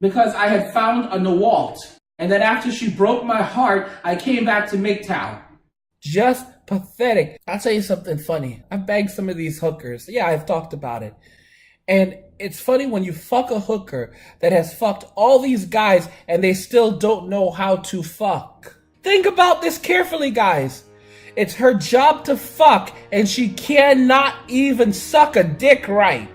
because I had found a Nawalt. And then after she broke my heart, I came back to MGTOW. Just pathetic. I'll tell you something funny. I've bagged some of these hookers. Yeah, I've talked about it. And it's funny when you fuck a hooker that has fucked all these guys and they still don't know how to fuck. Think about this carefully, guys. It's her job to fuck and she cannot even suck a dick right.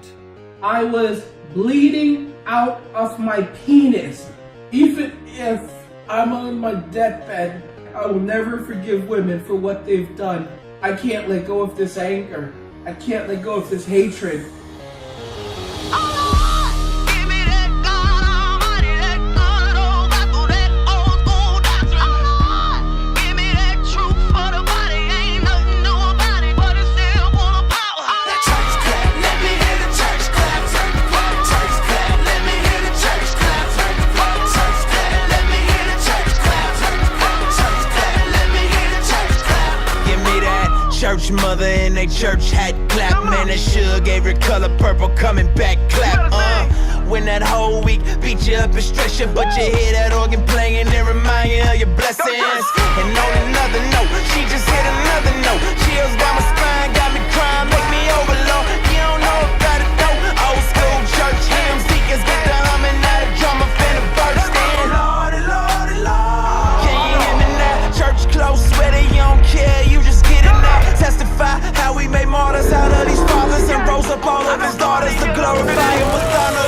I was bleeding out of my penis. Even if I'm on my deathbed, I will never forgive women for what they've done. I can't let go of this anger. I can't let go of this hatred. Church mother in a church hat clap. Man, that sure gave her color purple coming back clap. When that whole week beat you up and stress you, but you hear that organ playing and remind you of your blessings. And on another note, she just hit another note. Chills down my spine, got me crying, make me overload. You don't know about it though. Old school church hymns, deacons get the humming, now the drummer finna burst in. Lordy, Lordy, Lord. Can you hear me now? Church close, sweater, you don't care, you just get it now. Testify how we made martyrs out of these fathers and rose up all of his daughters to glorify him with honor.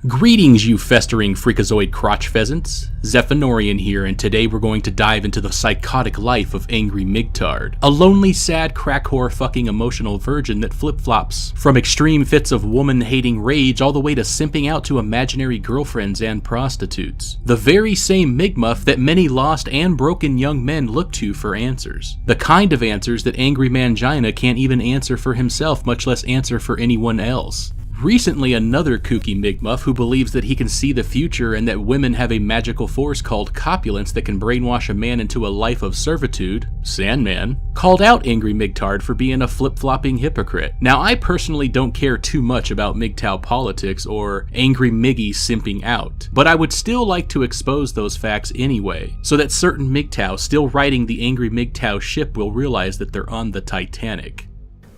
Greetings, you festering freakazoid crotch pheasants. Zephanorian here, and today we're going to dive into the psychotic life of Angry MGTOW, a lonely, sad, crack whore fucking emotional virgin that flip-flops from extreme fits of woman-hating rage all the way to simping out to imaginary girlfriends and prostitutes. The very same MGMUF that many lost and broken young men look to for answers. The kind of answers that Angry Mangina can't even answer for himself, much less answer for anyone else. Recently, another kooky MGMUF who believes that he can see the future and that women have a magical force called copulence that can brainwash a man into a life of servitude, Sandman, called out Angry MGTOW for being a flip-flopping hypocrite. Now, I personally don't care too much about MGTOW politics or Angry Miggy simping out, but I would still like to expose those facts anyway, so that certain MGTOW still riding the Angry MGTOW ship will realize that they're on the Titanic.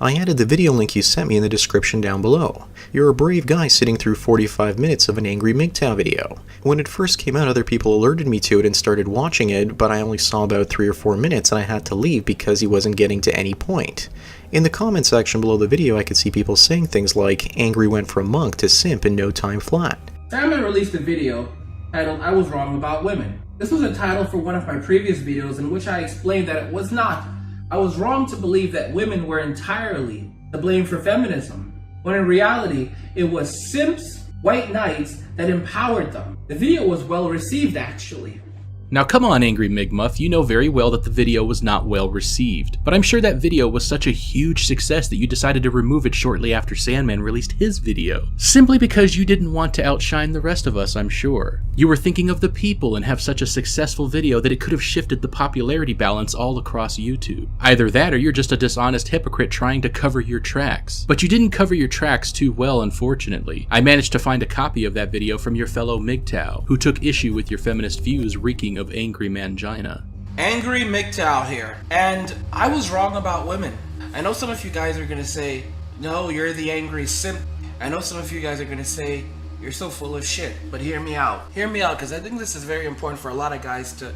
I added the video link you sent me in the description down below. You're a brave guy sitting through 45 minutes of an Angry MGTOW video. When it first came out, other people alerted me to it and started watching it, but I only saw about 3 or 4 minutes and I had to leave because he wasn't getting to any point. In the comment section below the video, I could see people saying things like, Angry went from monk to simp in no time flat. Simon released a video titled, I Was Wrong About Women. This was a title for one of my previous videos in which I explained that it was not. I was wrong to believe that women were entirely to blame for feminism, when in reality, it was simps, white knights, that empowered them. The video was well received, actually. Now come on, Angry MGMUF, you know very well that the video was not well received, but I'm sure that video was such a huge success that you decided to remove it shortly after Sandman released his video. Simply because you didn't want to outshine the rest of us, I'm sure. You were thinking of the people and have such a successful video that it could have shifted the popularity balance all across YouTube. Either that or you're just a dishonest hypocrite trying to cover your tracks. But you didn't cover your tracks too well, unfortunately. I managed to find a copy of that video from your fellow MGTOW, who took issue with your feminist views reeking of Angry Mangina. Angry MGTOW here, and I was wrong about women. I know some of you guys are gonna say, no, you're the angry simp. I know some of you guys are gonna say, you're so full of shit, but hear me out. Hear me out, because I think this is very important for a lot of guys to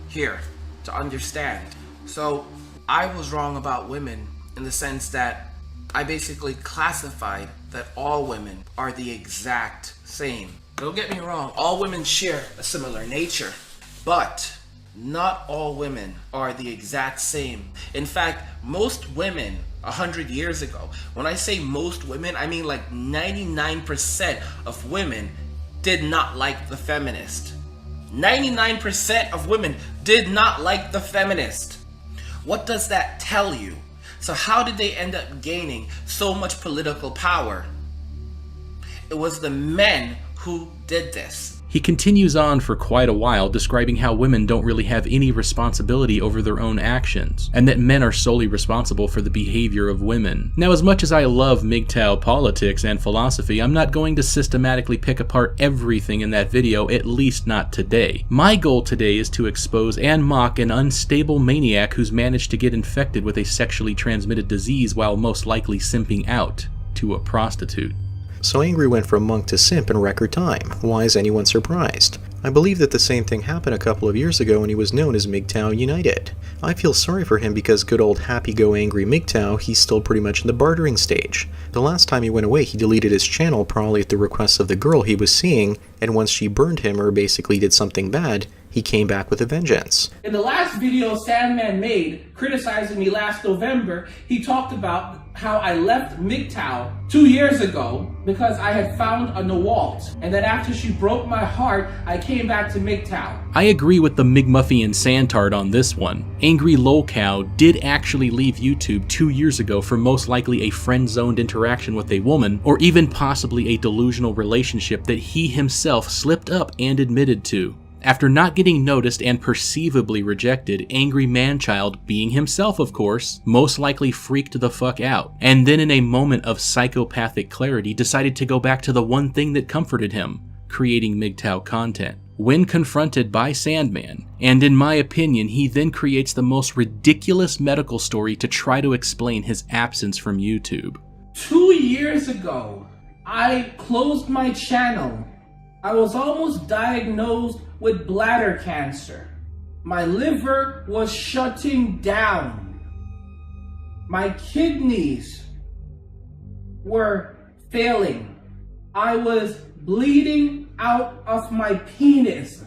hear, to understand. So, I was wrong about women in the sense that I basically classified that all women are the exact same. Don't get me wrong, all women share a similar nature. But not all women are the exact same. In fact, most women 100 years ago, when I say most women, I mean like 99% of women did not like the feminist. 99% of women did not like the feminist. What does that tell you? So how did they end up gaining so much political power? It was the men who did this. He continues on for quite a while, describing how women don't really have any responsibility over their own actions, and that men are solely responsible for the behavior of women. Now, as much as I love MGTOW politics and philosophy, I'm not going to systematically pick apart everything in that video, at least not today. My goal today is to expose and mock an unstable maniac who's managed to get infected with a sexually transmitted disease while most likely simping out to a prostitute. So Angry went from monk to simp in record time. Why is anyone surprised? I believe that the same thing happened a couple of years ago when he was known as MGTOW United. I feel sorry for him because good old happy-go angry MGTOW, he's still pretty much in the bartering stage. The last time he went away, he deleted his channel probably at the request of the girl he was seeing, and once she burned him or basically did something bad, he came back with a vengeance. In the last video Sandman made, criticizing me last November, he talked about how I left MGTOW 2 years ago because I had found a Nawalt, and that after she broke my heart, I came back to MGTOW. I agree with the McMuffy and Santard on this one. Angry Lolcow did actually leave YouTube 2 years ago for most likely a friend-zoned interaction with a woman, or even possibly a delusional relationship that he himself slipped up and admitted to. After not getting noticed and perceivably rejected, Angry Manchild, being himself of course, most likely freaked the fuck out, and then in a moment of psychopathic clarity decided to go back to the one thing that comforted him, creating MGTOW content. When confronted by Sandman, and in my opinion he then creates the most ridiculous medical story to try to explain his absence from YouTube. 2 years ago, I closed my channel. I was almost diagnosed with bladder cancer. My liver was shutting down. My kidneys were failing. I was bleeding out of my penis.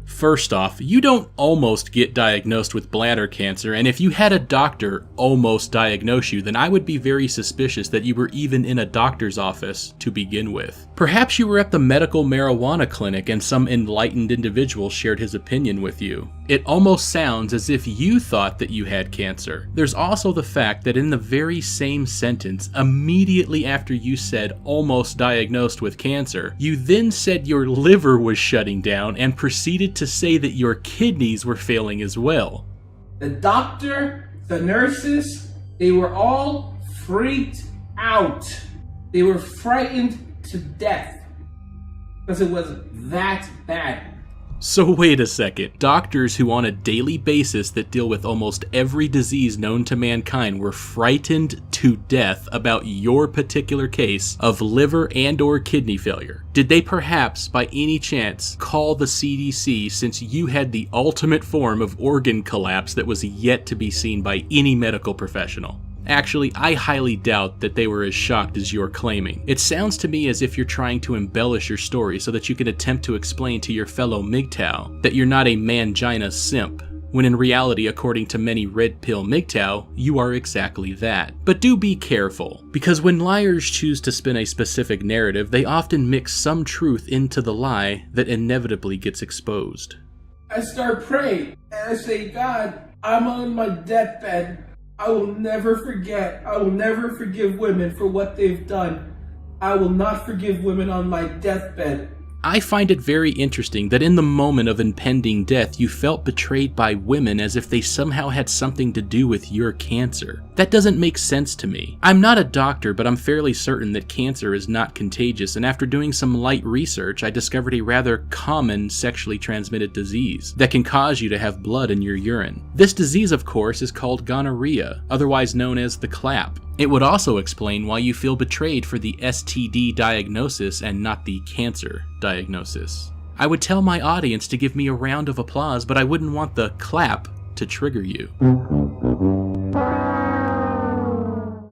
First off, you don't almost get diagnosed with bladder cancer, and if you had a doctor almost diagnose you, then I would be very suspicious that you were even in a doctor's office to begin with. Perhaps you were at the medical marijuana clinic and some enlightened individual shared his opinion with you. It almost sounds as if you thought that you had cancer. There's also the fact that in the very same sentence, immediately after you said almost diagnosed with cancer, you then said your liver was shutting down and proceeded to say that your kidneys were failing as well. The doctor, the nurses, they were all freaked out. They were frightened to death because it was that bad. So wait a second, doctors who on a daily basis that deal with almost every disease known to mankind were frightened to death about your particular case of liver and or kidney failure. Did they perhaps, by any chance, call the CDC since you had the ultimate form of organ collapse that was yet to be seen by any medical professional? Actually, I highly doubt that they were as shocked as you're claiming. It sounds to me as if you're trying to embellish your story so that you can attempt to explain to your fellow MGTOW that you're not a mangina simp, when in reality, according to many red pill MGTOW, you are exactly that. But do be careful, because when liars choose to spin a specific narrative, they often mix some truth into the lie that inevitably gets exposed. I start praying and I say, God, I'm on my deathbed. I will never forget. I will never forgive women for what they've done. I will not forgive women on my deathbed. I find it very interesting that in the moment of impending death, you felt betrayed by women as if they somehow had something to do with your cancer. That doesn't make sense to me. I'm not a doctor, but I'm fairly certain that cancer is not contagious, and after doing some light research, I discovered a rather common sexually transmitted disease that can cause you to have blood in your urine. This disease, of course, is called gonorrhea, otherwise known as the clap. It would also explain why you feel betrayed for the STD diagnosis and not the cancer diagnosis. I would tell my audience to give me a round of applause, but I wouldn't want the clap to trigger you.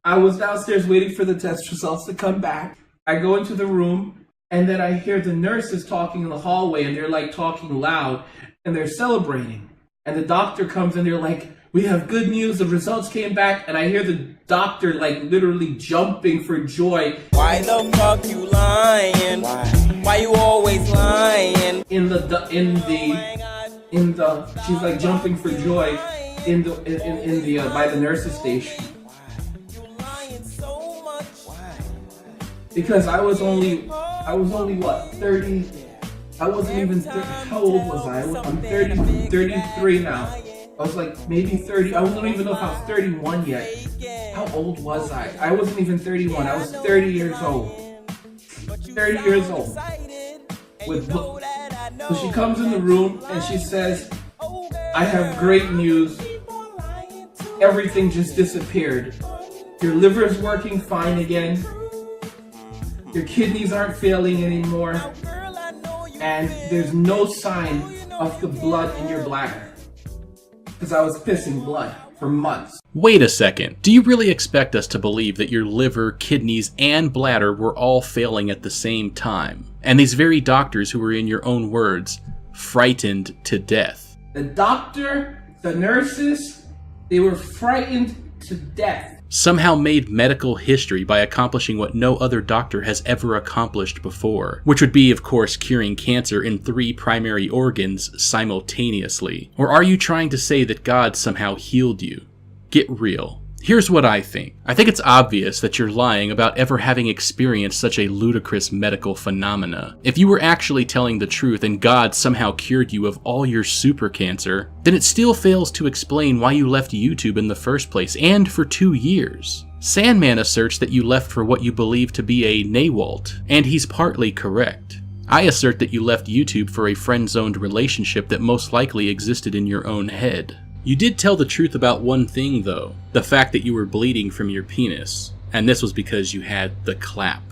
I was downstairs waiting for the test results to come back. I go into the room and then I hear the nurses talking in the hallway, and they're like talking loud and they're celebrating. And the doctor comes and they're like, we have good news, the results came back, and I hear the doctor like literally jumping for joy. Why the fuck you lying? Why you always lying? She's like jumping for joy by the nurses station. Because I was only what, 30 I wasn't even, how old was I? I'm 33 now. I was like maybe 30, I don't even know if I was 31 yet. How old was I? I wasn't even 31, I was 30 years old. 30 years old. So she comes in the room and she says, I have great news. Everything just disappeared. Your liver's working fine again. Your kidneys aren't failing anymore. And there's no sign of the blood in your bladder. Because I was pissing blood for months. Wait a second. Do you really expect us to believe that your liver, kidneys, and bladder were all failing at the same time? And these very doctors who were, in your own words, frightened to death? The doctor, the nurses, they were frightened to death. Somehow made medical history by accomplishing what no other doctor has ever accomplished before, which would be, of course, curing cancer in 3 primary organs simultaneously. Or are you trying to say that God somehow healed you? Get real. Here's what I think. I think it's obvious that you're lying about ever having experienced such a ludicrous medical phenomena. If you were actually telling the truth and God somehow cured you of all your super cancer, then it still fails to explain why you left YouTube in the first place, and for 2 years. Sandman asserts that you left for what you believe to be a NAWALT, and he's partly correct. I assert that you left YouTube for a friend-zoned relationship that most likely existed in your own head. You did tell the truth about one thing, though, the fact that you were bleeding from your penis, and this was because you had the clap.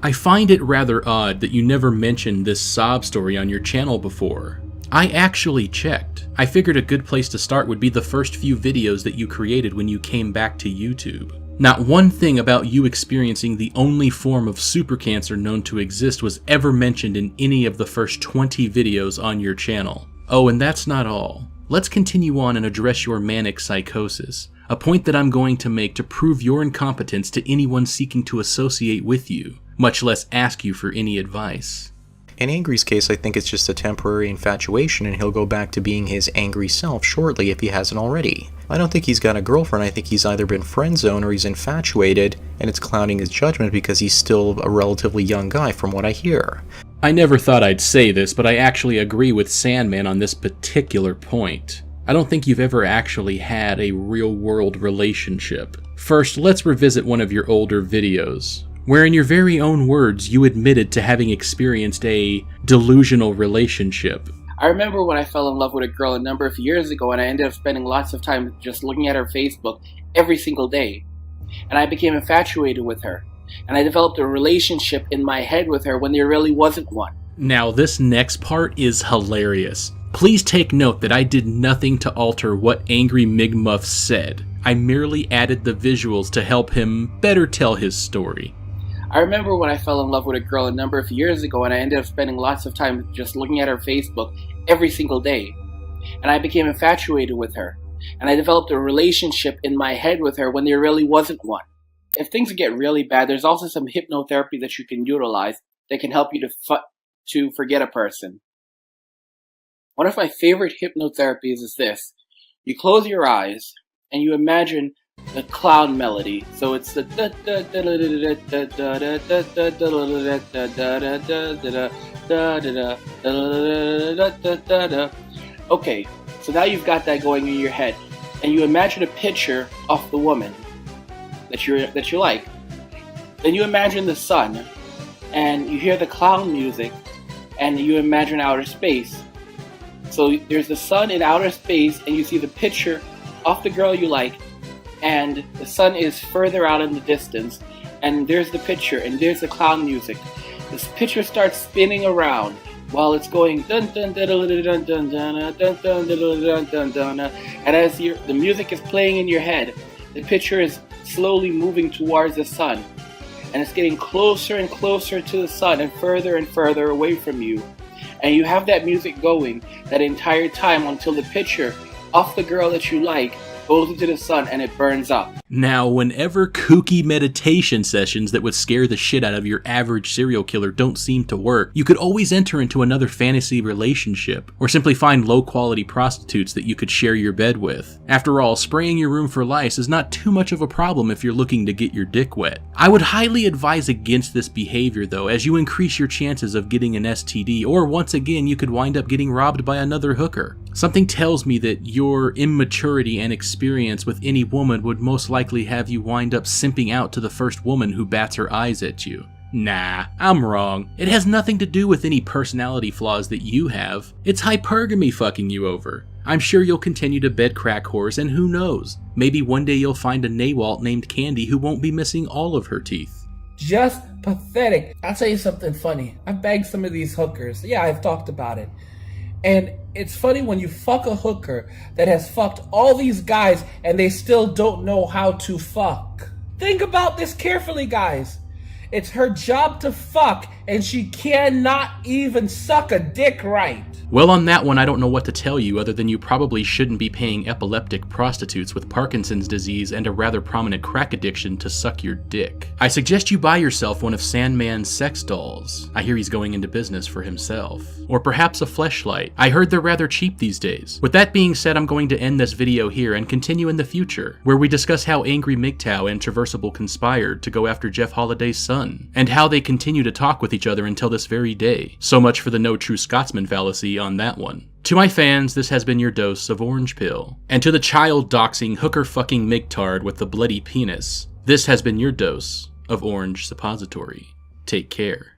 I find it rather odd that you never mentioned this sob story on your channel before. I actually checked. I figured a good place to start would be the first few videos that you created when you came back to YouTube. Not one thing about you experiencing the only form of super cancer known to exist was ever mentioned in any of the first 20 videos on your channel. Oh, and that's not all. Let's continue on and address your manic psychosis, a point that I'm going to make to prove your incompetence to anyone seeking to associate with you, much less ask you for any advice. In Angry's case, I think it's just a temporary infatuation and he'll go back to being his angry self shortly if he hasn't already. I don't think he's got a girlfriend. I think he's either been friend-zoned or he's infatuated, and it's clouding his judgment because he's still a relatively young guy from what I hear. I never thought I'd say this, but I actually agree with Sandman on this particular point. I don't think you've ever actually had a real-world relationship. First, let's revisit one of your older videos, where in your very own words you admitted to having experienced a delusional relationship. I remember when I fell in love with a girl a number of years ago, and I ended up spending lots of time just looking at her Facebook every single day. And I became infatuated with her. And I developed a relationship in my head with her when there really wasn't one. Now this next part is hilarious. Please take note that I did nothing to alter what Angry MGTOW said. I merely added the visuals to help him better tell his story. I remember when I fell in love with a girl a number of years ago, and I ended up spending lots of time just looking at her Facebook every single day. And I became infatuated with her. And I developed a relationship in my head with her when there really wasn't one. If things get really bad, there's also some hypnotherapy that you can utilize that can help you to forget a person. One of my favorite hypnotherapies is this. You close your eyes and you imagine the clown melody. So it's the okay, so now you've got that going in your head, and you imagine a picture of the woman that you like. Then you imagine the sun, and you hear the clown music, and you imagine outer space. So there's the sun in outer space, and you see the picture of the girl you like, and the sun is further out in the distance, and there's the picture, and there's the clown music. This picture starts spinning around while it's going dun dun dun dun dun dun dun dun dun dun dun, and as the music is playing in your head, the picture is slowly moving towards the sun, and it's getting closer and closer to the sun and further away from you. and you have that music going that entire time until the picture of the girl that you like goes into the sun and it burns up. Now, whenever kooky meditation sessions that would scare the shit out of your average serial killer don't seem to work, you could always enter into another fantasy relationship, or simply find low-quality prostitutes that you could share your bed with. After all, spraying your room for lice is not too much of a problem if you're looking to get your dick wet. I would highly advise against this behavior though, as you increase your chances of getting an STD, or once again you could wind up getting robbed by another hooker. Something tells me that your immaturity and experience with any woman would most likely have you wind up simping out to the first woman who bats her eyes at you. Nah, I'm wrong. It has nothing to do with any personality flaws that you have. It's hypergamy fucking you over. I'm sure you'll continue to bed crack whores, and who knows, maybe one day you'll find a Nawalt named Candy who won't be missing all of her teeth. Just pathetic. I'll tell you something funny. I've bagged some of these hookers. Yeah, I've talked about it. And it's funny when you fuck a hooker that has fucked all these guys and they still don't know how to fuck. Think about this carefully, guys. It's her job to fuck and she cannot even suck a dick right. Well, on that one, I don't know what to tell you other than you probably shouldn't be paying epileptic prostitutes with Parkinson's disease and a rather prominent crack addiction to suck your dick. I suggest you buy yourself one of Sandman's sex dolls. I hear he's going into business for himself. Or perhaps a fleshlight. I heard they're rather cheap these days. With that being said, I'm going to end this video here and continue in the future, where we discuss how Angry MGTOW and Traversable conspired to go after Jeff Holliday's son, and how they continue to talk with each other until this very day. So much for the no true Scotsman fallacy on that one. To my fans, this has been your dose of Orange Pill. And to the child doxing, hooker fucking migtard with the bloody penis, this has been your dose of Orange Suppository. Take care.